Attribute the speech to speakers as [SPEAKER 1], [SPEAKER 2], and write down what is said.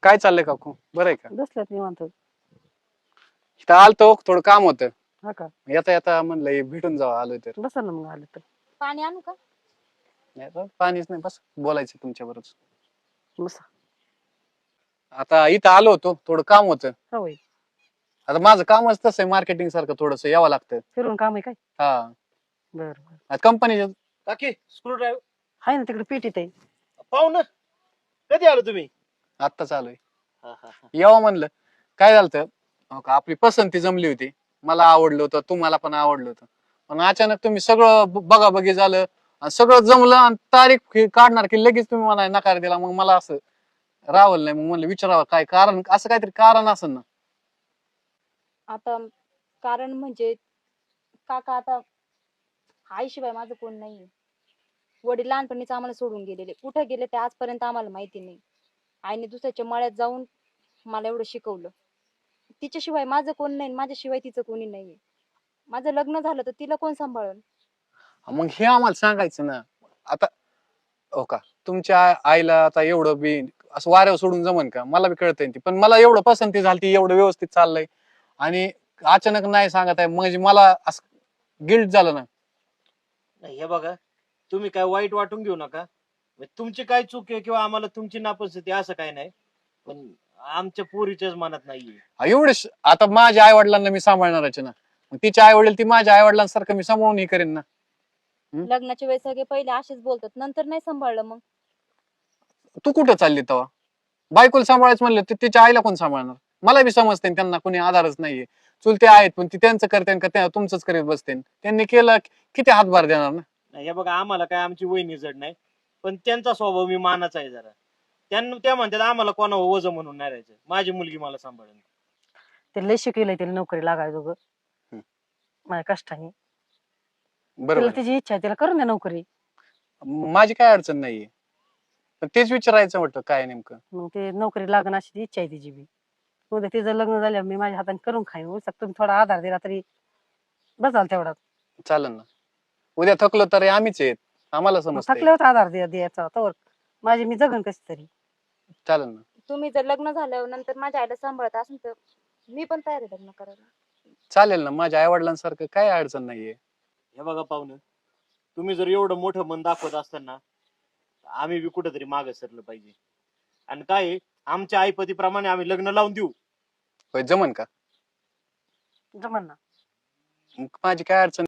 [SPEAKER 1] काय चाललंय काकू, बरं आहे का?
[SPEAKER 2] बसल्यात निवांत.
[SPEAKER 1] इथं आलतो, थोडं काम होतं.
[SPEAKER 2] हा का?
[SPEAKER 1] येता येता म्हणलं भेटून जावं, आलोय तर.
[SPEAKER 2] बसा ना मग आलं तर.
[SPEAKER 3] पाणी आणू का?
[SPEAKER 1] नाही आता पाणीच नाही, बस बोलायचं तुमच्या बरोबर.
[SPEAKER 2] बसा.
[SPEAKER 1] आता इथं आलो होतो, थोडं काम होतं.
[SPEAKER 2] होय.
[SPEAKER 1] आता माझं कामच तसं आहे, मार्केटिंग सारखं थोडस यावं लागतं.
[SPEAKER 2] फिरून काम आहे काय?
[SPEAKER 1] हा,
[SPEAKER 2] बर बर.
[SPEAKER 1] आता कंपनीच्या
[SPEAKER 4] काकी स्क्रू ड्रायव्हर
[SPEAKER 2] आहे ना तिकडे पेटीत आहे.
[SPEAKER 4] पाहू ना. कधी आलो तुम्ही?
[SPEAKER 1] आत्ताच आलोय.
[SPEAKER 4] हा, हा, हा.
[SPEAKER 1] यावं म्हणलं. काय झालं, आपली पसंती जमली होती. मला आवडलं होतं, तुम्हाला पण आवडलं होतं. पण अचानक तुम्ही सगळं बघाबघी झालं आणि सगळं जमलं आणि तारीख काढणार की लगेच तुम्ही मला नकार दिला. मग मला असं रावलं नाही. मग म्हणलं विचारावं काय कारण, असं काहीतरी कारण असेल ना.
[SPEAKER 3] आता कारण म्हणजे काका, आता आईशिवाय माझं कोण नाहीये. वडील लहानपणीच आम्हाला सोडून गेलेले, कुठे गेले ते आजपर्यंत आम्हाला माहिती नाही. आईने दुसऱ्याच्या मळ्यात जाऊन मला एवढं शिकवलं. तिच्याशिवाय माझं कोण नाही, माझ्याशिवाय तिचं कोणी नाहीये. माझं लग्न झालं तर तिला कोण सांभाळल?
[SPEAKER 1] मग हे आम्हाला सांगायचं ना. आता हो का, तुमच्या आईला आता एवढं बी असं वाऱ्यावर सोडून जमन का? मला बी कळतंय ती, पण मला एवढं पसंती झाली, एवढं व्यवस्थित चाललंय आणि अचानक नाही सांगत आहे म्हणजे मला असं गिल्ट झालं ना.
[SPEAKER 4] नाही, हे बघा, तुम्ही काय वाईट वाटून घेऊ नका. तुमची काय चूक आहे किंवा आम्हाला तुमची नापसंती असं काय नाही, पण आमच्या पोरीच्याच मनात नाहीये.
[SPEAKER 1] एवढे आता माझ्या आई वडिलांना मी सांभाळणारच आहे ना. मग तिच्या आई वडील ती माझ्या आई वडिलांसारखं मी सांभाळून हे करेन ना.
[SPEAKER 3] लग्नाच्या वेळेस सगळे पहिले असेच बोलतात, नंतर नाही सांभाळलं. मग
[SPEAKER 1] तू कुठं चालली तेव्हा? बायकोला सांभाळायचं म्हणलं तर तिच्या आईला कोण सांभाळणार? मला बी समजते त्यांना कोणी आधारच नाहीये. चुलते आहेत पण ती त्यांचं करते का तुमचंच करीत बसते. त्यांनी केलं किती हातभार देणार ना.
[SPEAKER 4] नाही, हे बघा, आम्हाला काय आमची वहिनी जड नाही, पण त्यांचा स्वभाव मी मानाचा आहे जरा. त्या म्हणतात आम्हाला कोणावर वजन म्हणून नाही राहायचं, माझी मुलगी मला सांभाळेल.
[SPEAKER 2] ते लय शिकवलंय तिला नोकरी लागायचं ग. माझ्या कष्टाने. तिला
[SPEAKER 1] बरोबर आहे.
[SPEAKER 2] तिची इच्छा आहे, तिला करून द्या नोकरी.
[SPEAKER 1] माझी काय अडचण नाहीये, पण तेच विचारायचं वाटतं काय नेमकं.
[SPEAKER 2] मग ते नोकरी लागण अशी इच्छा आहे तिची बी. उद्या तिचं लग्न झाल्यावर मी माझ्या हाताने करून खाईन. उलट तुम्ही थोडा आधार दिला तरी बसाल तेवढा.
[SPEAKER 1] चालेल ना. उद्या थकलो तर आम्हीच आहेत, आम्हाला समजतंय.
[SPEAKER 2] थकल्यावर आधार द्यायचा तवर माझी मी जगन कशी तरी.
[SPEAKER 1] चालेल ना.
[SPEAKER 3] तुम्ही जर लग्न झाल्यावर नंतर माझ्या आईला सांभाळत असेल तर मी पण तयार आहे लग्न करायला.
[SPEAKER 1] चालेल ना, माझ्या आई वडिलांसारखं काय अडचण नाहीये.
[SPEAKER 4] हे बघा पाहुणं, तुम्ही जर एवढं मोठं मन दाखवत असताना आम्ही बी कुठेतरी मागे सरलं पाहिजे. आणि काय आहे, आमच्या आईपतीप्रमाणे आम्ही लग्न लावून देऊ.
[SPEAKER 1] होय, जमन का?
[SPEAKER 2] जमन ना.
[SPEAKER 1] मग माझी काय अडचण